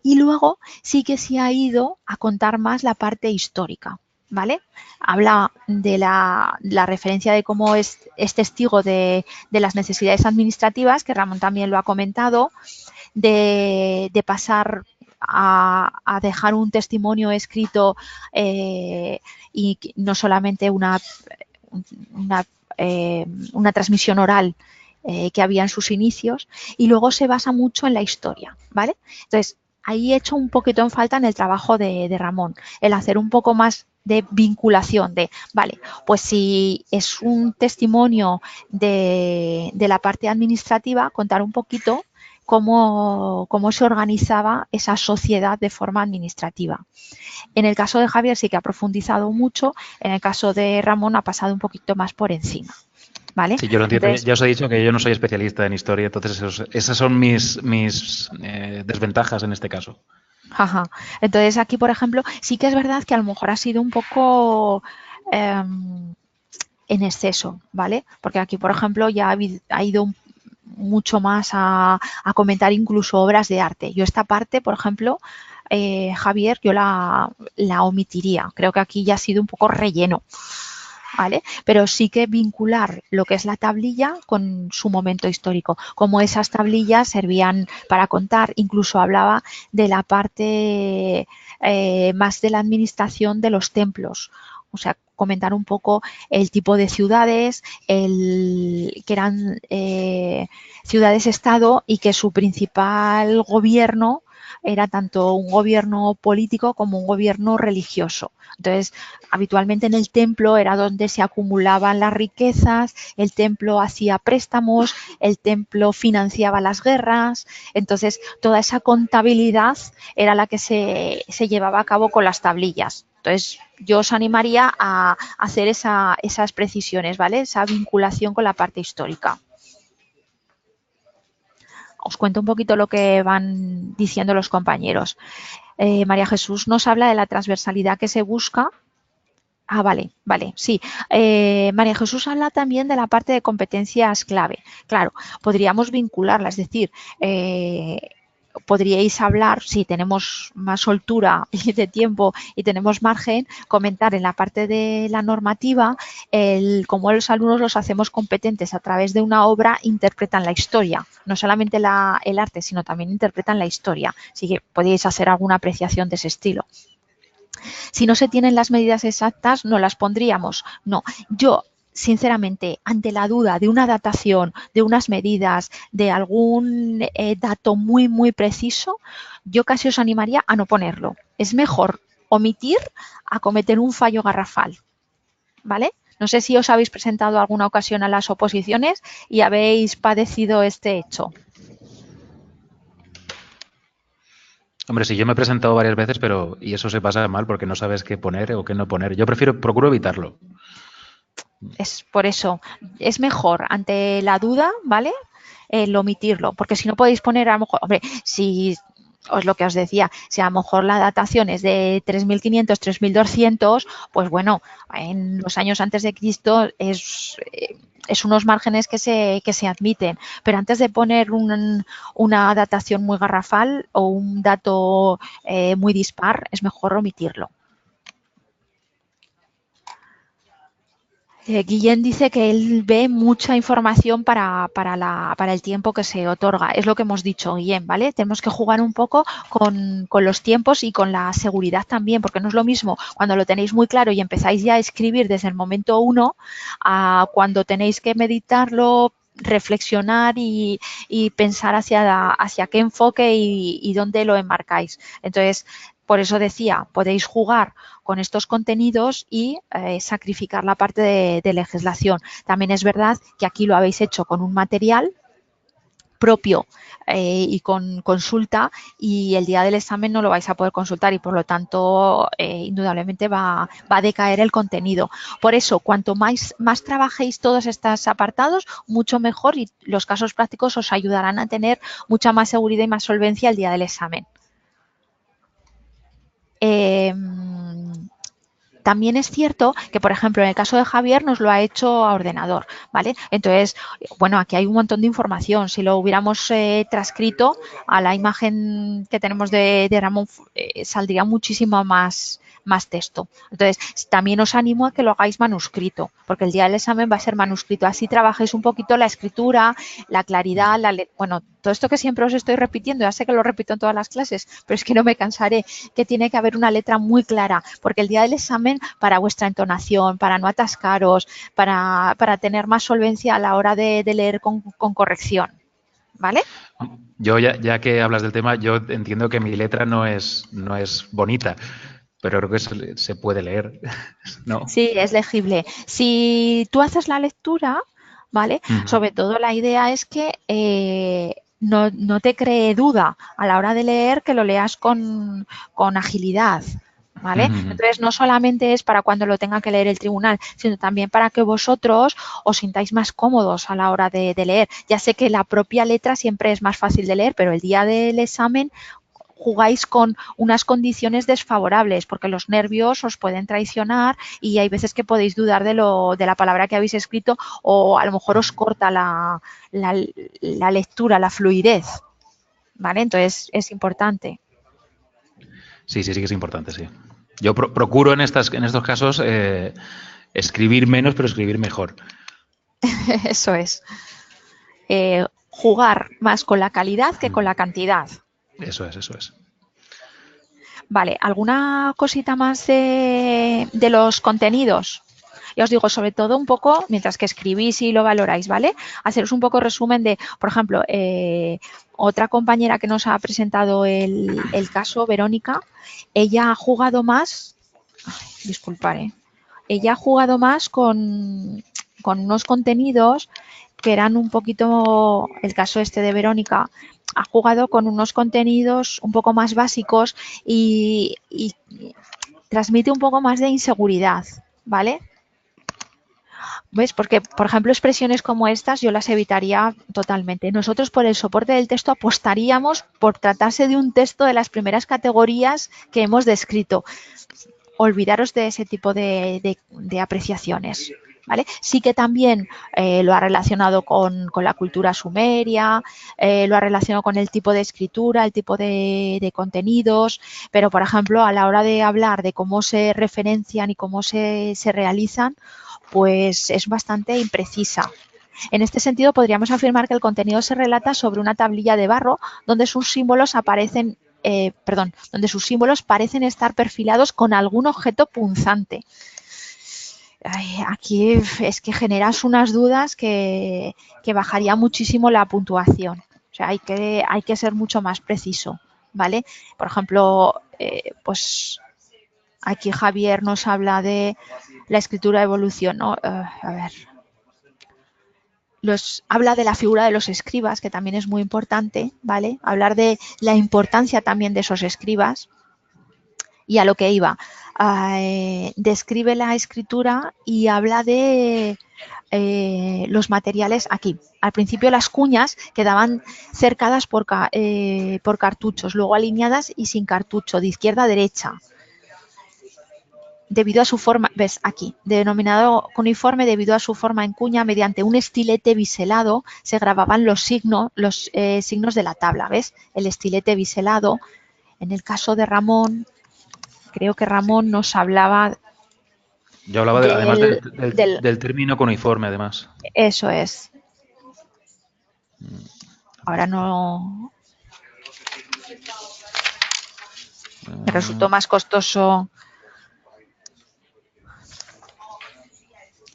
Y luego sí que se ha ido a contar más la parte histórica, ¿vale? Habla de la referencia de cómo es testigo de las necesidades administrativas, que Ramón también lo ha comentado, de pasar a dejar un testimonio escrito y no solamente una transmisión oral que había en sus inicios, y luego se basa mucho en la historia, ¿vale? Entonces, ahí he hecho un poquito en falta en el trabajo de Ramón, el hacer un poco más de vinculación de, vale, pues si es un testimonio de la parte administrativa, contar un poquito cómo se organizaba esa sociedad de forma administrativa. En el caso de Javier sí que ha profundizado mucho, en el caso de Ramón ha pasado un poquito más por encima. ¿Vale? Sí, yo lo entiendo. Entonces, Ya os he dicho que yo no soy especialista en historia, entonces esas son mis desventajas en este caso. ajá. Entonces aquí, por ejemplo, sí que es verdad que a lo mejor ha sido un poco en exceso, ¿vale? Porque aquí, por ejemplo, ya ha ido mucho más a comentar incluso obras de arte. Yo esta parte, por ejemplo, Javier, yo la omitiría. Creo que aquí ya ha sido un poco relleno. ¿Vale? Pero sí que vincular lo que es la tablilla con su momento histórico, como esas tablillas servían para contar, incluso hablaba de la parte más de la administración de los templos, o sea, comentar un poco el tipo de ciudades, que eran ciudades-estado y que su principal gobierno era tanto un gobierno político como un gobierno religioso. Entonces, habitualmente en el templo era donde se acumulaban las riquezas, el templo hacía préstamos, el templo financiaba las guerras, entonces toda esa contabilidad era la que se llevaba a cabo con las tablillas. Entonces, yo os animaría a hacer esas precisiones, ¿vale? Esa vinculación con la parte histórica. Os cuento un poquito lo que van diciendo los compañeros. María Jesús nos habla de la transversalidad que se busca. Ah, vale, vale, sí. María Jesús habla también de la parte de competencias clave. Claro, podríamos vincularla, es decir, podríais hablar, si tenemos más soltura y de tiempo y tenemos margen, comentar en la parte de la normativa cómo los alumnos los hacemos competentes a través de una obra, interpretan la historia, no solamente el arte, sino también interpretan la historia. Así que podríais hacer alguna apreciación de ese estilo. Si no se tienen las medidas exactas, no las pondríamos. No, yo sinceramente, ante la duda de una datación, de unas medidas, de algún dato muy, muy preciso, yo casi os animaría a no ponerlo. Es mejor omitir a cometer un fallo garrafal, ¿vale? No sé si os habéis presentado alguna ocasión a las oposiciones y habéis padecido este hecho. Hombre, sí, yo me he presentado varias veces, y eso se pasa mal porque no sabes qué poner o qué no poner. Yo procuro evitarlo. Es por eso, es mejor ante la duda, ¿vale? El omitirlo, porque si no podéis poner a lo mejor, hombre, si os lo que os decía, si a lo mejor la datación es de 3500, 3200, pues bueno, en los años antes de Cristo es unos márgenes que se admiten, pero antes de poner una datación muy garrafal o un dato muy dispar, es mejor omitirlo. Guillén dice que él ve mucha información para el tiempo que se otorga. Es lo que hemos dicho, Guillén, ¿vale? Tenemos que jugar un poco con los tiempos y con la seguridad también, porque no es lo mismo cuando lo tenéis muy claro y empezáis ya a escribir desde el momento uno a cuando tenéis que meditarlo, reflexionar y pensar hacia qué enfoque y dónde lo enmarcáis. Entonces, por eso decía, podéis jugar con estos contenidos y sacrificar la parte de legislación. También es verdad que aquí lo habéis hecho con un material propio y con consulta y el día del examen no lo vais a poder consultar y por lo tanto indudablemente va a decaer el contenido. Por eso, cuanto más trabajéis todos estos apartados, mucho mejor y los casos prácticos os ayudarán a tener mucha más seguridad y más solvencia el día del examen. También es cierto que, por ejemplo, en el caso de Javier nos lo ha hecho a ordenador, ¿vale? Entonces, bueno, aquí hay un montón de información. Si lo hubiéramos transcrito a la imagen que tenemos de Ramón, saldría muchísimo más texto. Entonces, también os animo a que lo hagáis manuscrito, porque el día del examen va a ser manuscrito. Así trabajáis un poquito la escritura, la claridad, bueno, todo esto que siempre os estoy repitiendo, ya sé que lo repito en todas las clases, pero es que no me cansaré, que tiene que haber una letra muy clara, porque el día del examen, para vuestra entonación, para no atascaros, para tener más solvencia a la hora de leer con corrección, ¿vale? Yo, ya que hablas del tema, yo entiendo que mi letra no es bonita, pero creo que se puede leer, ¿no? Sí, es legible. Si tú haces la lectura, ¿vale? Sobre todo la idea es que no te cree duda a la hora de leer, que lo leas con agilidad. ¿Vale? Ujú. Entonces, no solamente es para cuando lo tenga que leer el tribunal, sino también para que vosotros os sintáis más cómodos a la hora de leer. Ya sé que la propia letra siempre es más fácil de leer, pero el día del examen jugáis con unas condiciones desfavorables, porque los nervios os pueden traicionar y hay veces que podéis dudar de la palabra que habéis escrito, o a lo mejor os corta la lectura, la fluidez. ¿Vale? Entonces es importante. Sí, sí, sí que es importante, sí. Yo procuro en estos casos escribir menos, pero escribir mejor. Eso es. Jugar más con la calidad que con la cantidad. Eso es, eso es. Vale, ¿alguna cosita más de los contenidos? Ya os digo, sobre todo un poco, mientras que escribís y lo valoráis, ¿vale? Haceros un poco resumen de, por ejemplo, otra compañera que nos ha presentado el caso, Verónica, ella ha jugado más, disculpar, ella ha jugado más con unos contenidos que eran un poquito, el caso este de Verónica, ha jugado con unos contenidos un poco más básicos y transmite un poco más de inseguridad, ¿vale? ¿Ves? Porque, por ejemplo, expresiones como estas yo las evitaría totalmente. Nosotros por el soporte del texto apostaríamos por tratarse de un texto de las primeras categorías que hemos descrito. Olvidaros de ese tipo de apreciaciones. ¿Vale? Sí que también lo ha relacionado con la cultura sumeria, lo ha relacionado con el tipo de escritura, el tipo de contenidos, pero por ejemplo a la hora de hablar de cómo se referencian y cómo se realizan, pues es bastante imprecisa. En este sentido, podríamos afirmar que el contenido se relata sobre una tablilla de barro donde sus símbolos aparecen, donde sus símbolos parecen estar perfilados con algún objeto punzante. Ay, aquí es que generas unas dudas que bajaría muchísimo la puntuación. O sea, hay que ser mucho más preciso, ¿vale? Por ejemplo, pues aquí Javier nos habla de la escritura de evolución, ¿no? A ver, habla de la figura de los escribas, que también es muy importante, ¿vale? Hablar de la importancia también de esos escribas. Y a lo que iba, describe la escritura y habla de los materiales aquí. Al principio las cuñas quedaban cercadas por cartuchos, luego alineadas y sin cartucho, de izquierda a derecha. Debido a su forma, ves aquí, denominado cuneiforme debido a su forma en cuña, mediante un estilete biselado se grababan los signos de la tabla, ¿ves? El estilete biselado. En el caso de Ramón, creo que Ramón nos hablaba Yo hablaba, además del, del del término cuneiforme, además. eso es. Ahora no me resultó más costoso.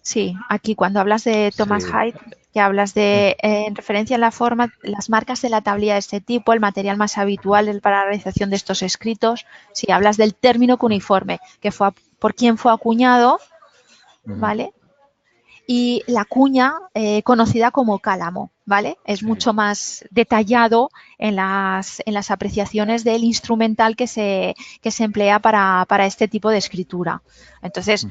Sí, aquí cuando hablas de Thomas Sí. Hyde, que hablas de, en referencia a la forma, las marcas de la tablilla de este tipo, el material más habitual para la realización de estos escritos, si hablas del término cuneiforme, que fue por quien fue acuñado, ¿vale? Y la cuña conocida como cálamo, ¿vale? Es Sí. mucho más detallado en las apreciaciones del instrumental que se emplea para este tipo de escritura. Entonces,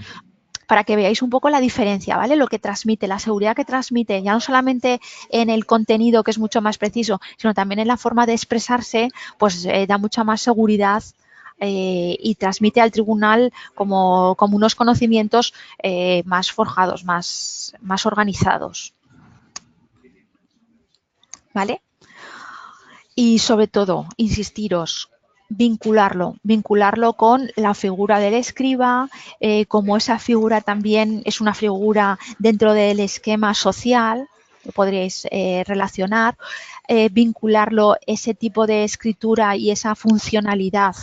para que veáis un poco la diferencia, ¿vale? Lo que transmite, la seguridad que transmite, ya no solamente en el contenido, que es mucho más preciso, sino también en la forma de expresarse, pues da mucha más seguridad y transmite al tribunal como unos conocimientos más forjados, más organizados, ¿vale? Y sobre todo, insistiros, vincularlo con la figura del escriba, como esa figura también es una figura dentro del esquema social, lo podréis relacionar, vincularlo, ese tipo de escritura y esa funcionalidad.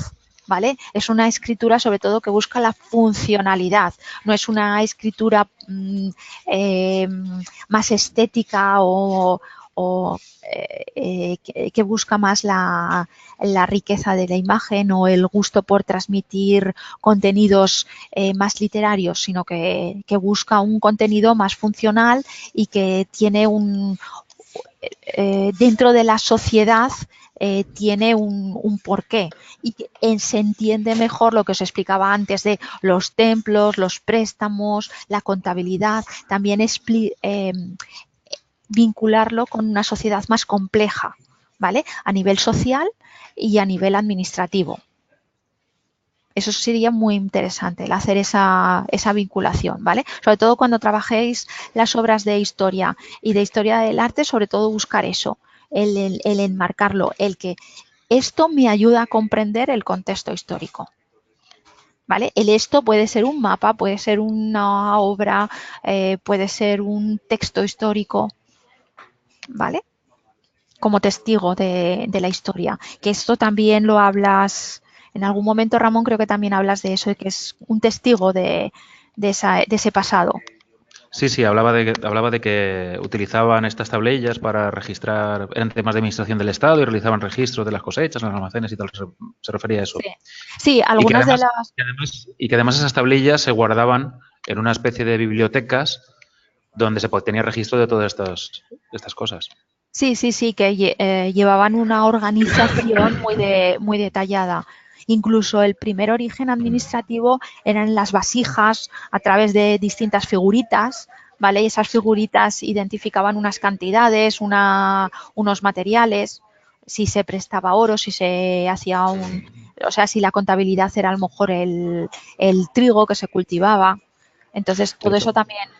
¿Vale? Es una escritura sobre todo que busca la funcionalidad, no es una escritura más estética o que busca más la riqueza de la imagen o el gusto por transmitir contenidos más literarios, sino que busca un contenido más funcional y que tiene dentro de la sociedad tiene un porqué y que se entiende mejor lo que os explicaba antes de los templos, los préstamos, la contabilidad, también vincularlo con una sociedad más compleja, ¿vale? A nivel social y a nivel administrativo. Eso sería muy interesante, el hacer esa vinculación, ¿vale? Sobre todo cuando trabajéis las obras de historia y de historia del arte, sobre todo buscar eso, el enmarcarlo, el que esto me ayuda a comprender el contexto histórico. ¿Vale? El esto puede ser un mapa, puede ser una obra, puede ser un texto histórico, ¿vale? Como testigo de la historia. Que esto también lo hablas, en algún momento, Ramón, creo que también hablas de eso, de que es un testigo de ese pasado. Sí, hablaba de que utilizaban estas tablillas para registrar, eran temas de administración del Estado y realizaban registros de las cosechas en los almacenes y tal, se refería a eso. Sí, algunas de las... Y que además esas tablillas se guardaban en una especie de bibliotecas donde se tenía registro de todas estas cosas. Sí, que llevaban una organización muy detallada. Incluso el primer origen administrativo eran las vasijas a través de distintas figuritas, ¿vale? Y esas figuritas identificaban unas cantidades, unos materiales, si se prestaba oro, si se hacía o sea, si la contabilidad era a lo mejor el trigo que se cultivaba. Entonces, todo eso también...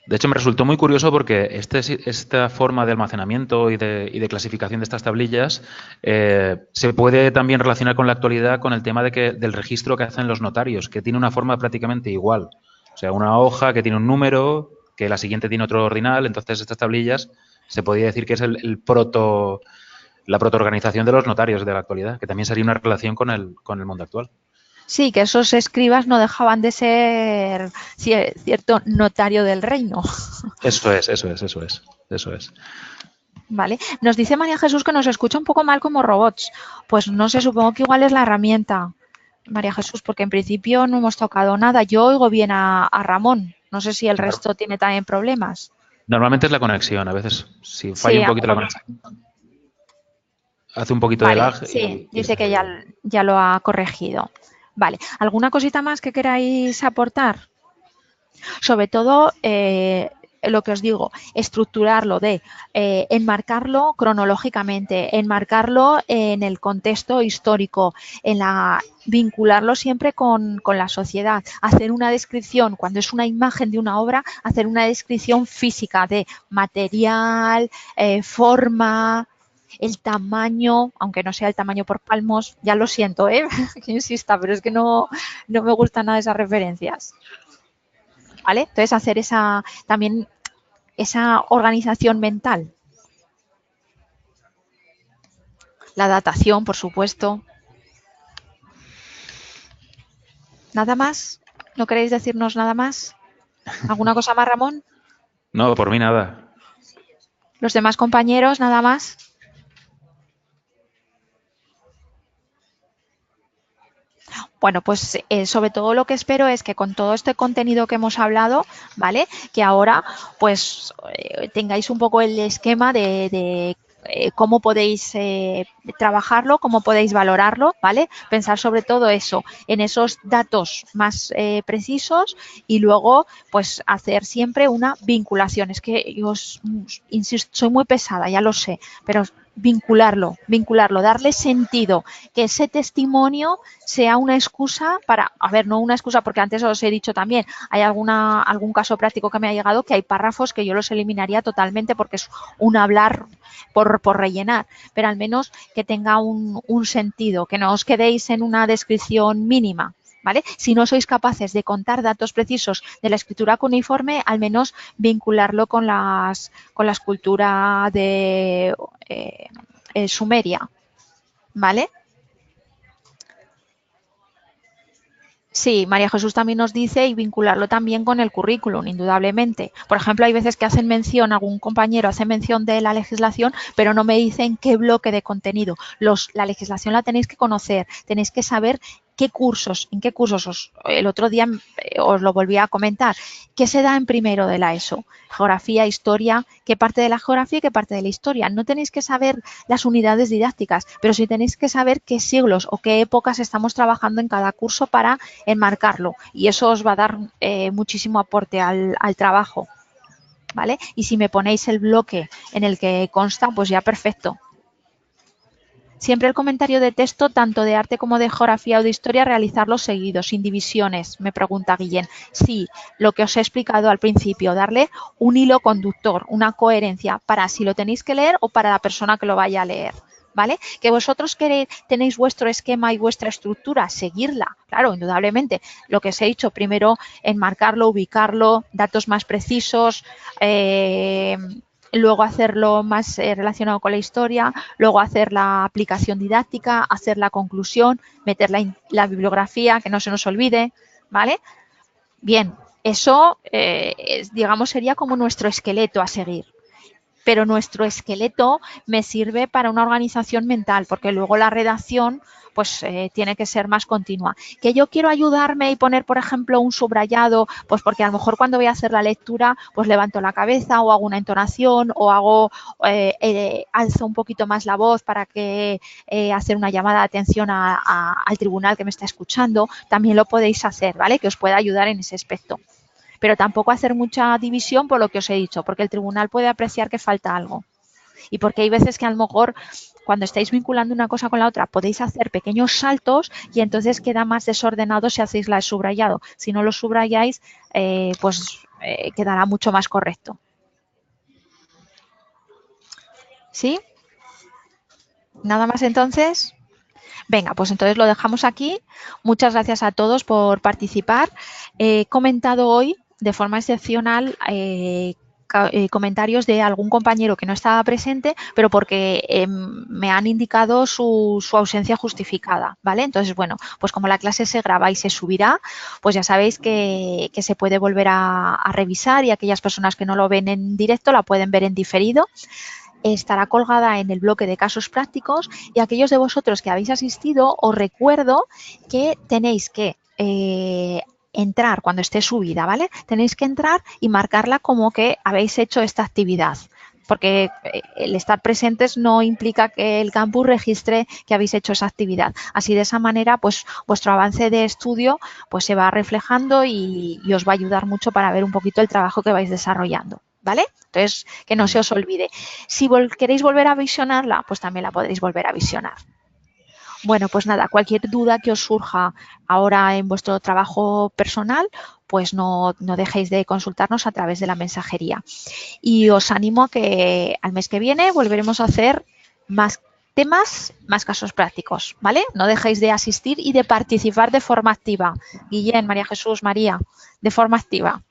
De hecho, me resultó muy curioso porque esta forma de almacenamiento y de clasificación de estas tablillas se puede también relacionar con la actualidad con el tema del registro que hacen los notarios, que tiene una forma prácticamente igual. O sea, una hoja que tiene un número, que la siguiente tiene otro ordinal. Entonces, estas tablillas se podría decir que es la protoorganización de los notarios de la actualidad, que también sería una relación con el mundo actual. Sí, que esos escribas no dejaban de ser cierto notario del reino. Eso es. Vale. Nos dice María Jesús que nos escucha un poco mal como robots. Pues no sé, supongo que igual es la herramienta, María Jesús, porque en principio no hemos tocado nada. Yo oigo bien a Ramón. No sé si el resto tiene también problemas. Normalmente es la conexión. A veces, si falla Sí, un poquito la conexión, hace un poquito de vale, lag. sí, dice que ya lo ha corregido. Vale. ¿Alguna cosita más que queráis aportar? Sobre todo, lo que os digo, estructurarlo enmarcarlo cronológicamente, enmarcarlo en el contexto histórico, vincularlo siempre con la sociedad, hacer una descripción, cuando es una imagen de una obra, hacer una descripción física de material, forma, el tamaño, aunque no sea el tamaño por palmos, ya lo siento, que insista, pero es que no me gustan nada esas referencias. ¿Vale? Entonces hacer también esa organización mental. La datación, por supuesto. ¿Nada más? ¿No queréis decirnos nada más? ¿Alguna cosa más, Ramón? No, por mí nada. ¿Los demás compañeros, nada más? Bueno, pues sobre todo lo que espero es que con todo este contenido que hemos hablado, ¿vale? Que ahora pues tengáis un poco el esquema de cómo podéis trabajarlo, cómo podéis valorarlo, ¿vale? Pensar sobre todo eso, en esos datos más precisos y luego pues hacer siempre una vinculación. Es que yo os insisto, soy muy pesada, ya lo sé, pero vincularlo, darle sentido, que ese testimonio sea una excusa para, a ver, no una excusa porque antes os he dicho también, hay algún caso práctico que me ha llegado que hay párrafos que yo los eliminaría totalmente porque es un hablar por rellenar, pero al menos que tenga un sentido, que no os quedéis en una descripción mínima. ¿Vale? Si no sois capaces de contar datos precisos de la escritura cuneiforme, al menos vincularlo con la escultura de Sumeria. ¿Vale? Sí, María Jesús también nos dice y vincularlo también con el currículum, indudablemente. Por ejemplo, hay veces que hacen mención, algún compañero hace mención de la legislación, pero no me dicen qué bloque de contenido. La legislación la tenéis que conocer, tenéis que saber en qué cursos el otro día os lo volví a comentar, qué se da en primero de la ESO, geografía, historia, qué parte de la geografía y qué parte de la historia. No tenéis que saber las unidades didácticas, pero sí tenéis que saber qué siglos o qué épocas estamos trabajando en cada curso para enmarcarlo, y eso os va a dar muchísimo aporte al trabajo, ¿vale? Y si me ponéis el bloque en el que consta, pues ya perfecto. Siempre el comentario de texto, tanto de arte como de geografía o de historia, realizarlo seguido, sin divisiones, me pregunta Guillén. Sí, lo que os he explicado al principio, darle un hilo conductor, una coherencia, para si lo tenéis que leer o para la persona que lo vaya a leer. ¿Vale? Que vosotros tenéis vuestro esquema y vuestra estructura, seguirla, claro, indudablemente. Lo que os he dicho, primero enmarcarlo, ubicarlo, datos más precisos, luego hacerlo más relacionado con la historia, luego hacer la aplicación didáctica, hacer la conclusión, meter la bibliografía, que no se nos olvide, ¿vale? Bien, eso, digamos, sería como nuestro esqueleto a seguir. Pero nuestro esqueleto me sirve para una organización mental, porque luego la redacción pues tiene que ser más continua. Que yo quiero ayudarme y poner, por ejemplo, un subrayado, pues porque a lo mejor cuando voy a hacer la lectura, pues levanto la cabeza o hago una entonación o alzo un poquito más la voz para que hacer una llamada de atención al tribunal que me está escuchando. También lo podéis hacer, ¿vale? Que os pueda ayudar en ese aspecto. Pero tampoco hacer mucha división por lo que os he dicho, porque el tribunal puede apreciar que falta algo. Y porque hay veces que a lo mejor cuando estáis vinculando una cosa con la otra podéis hacer pequeños saltos y entonces queda más desordenado si hacéis la subrayado. Si no lo subrayáis, quedará mucho más correcto. ¿Sí? ¿Nada más entonces? Venga, pues entonces lo dejamos aquí. Muchas gracias a todos por participar. He comentado hoy de forma excepcional comentarios de algún compañero que no estaba presente, pero porque me han indicado su ausencia justificada, ¿vale? Entonces, bueno, pues como la clase se graba y se subirá, pues ya sabéis que se puede volver a revisar, y aquellas personas que no lo ven en directo la pueden ver en diferido. Estará colgada en el bloque de casos prácticos, y aquellos de vosotros que habéis asistido os recuerdo que tenéis que entrar cuando esté subida, ¿vale? Tenéis que entrar y marcarla como que habéis hecho esta actividad, porque el estar presentes no implica que el campus registre que habéis hecho esa actividad. Así, de esa manera, pues vuestro avance de estudio pues se va reflejando y os va a ayudar mucho para ver un poquito el trabajo que vais desarrollando, ¿vale? Entonces, que no se os olvide. Si queréis volver a visionarla, pues también la podréis volver a visionar. Bueno, pues nada, cualquier duda que os surja ahora en vuestro trabajo personal, pues no dejéis de consultarnos a través de la mensajería. Y os animo a que al mes que viene volveremos a hacer más temas, más casos prácticos, ¿vale? No dejéis de asistir y de participar de forma activa. Guillén, María Jesús, María, de forma activa.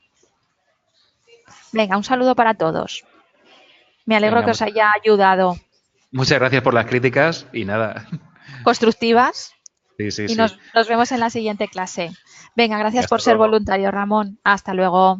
Venga, un saludo para todos. Me alegro Venga, que os haya ayudado. muchas gracias por las críticas y nada. Constructivas. Sí, sí, Y sí. nos vemos en la siguiente clase. Venga, gracias Hasta por ser luego. voluntario, Ramón. Hasta luego.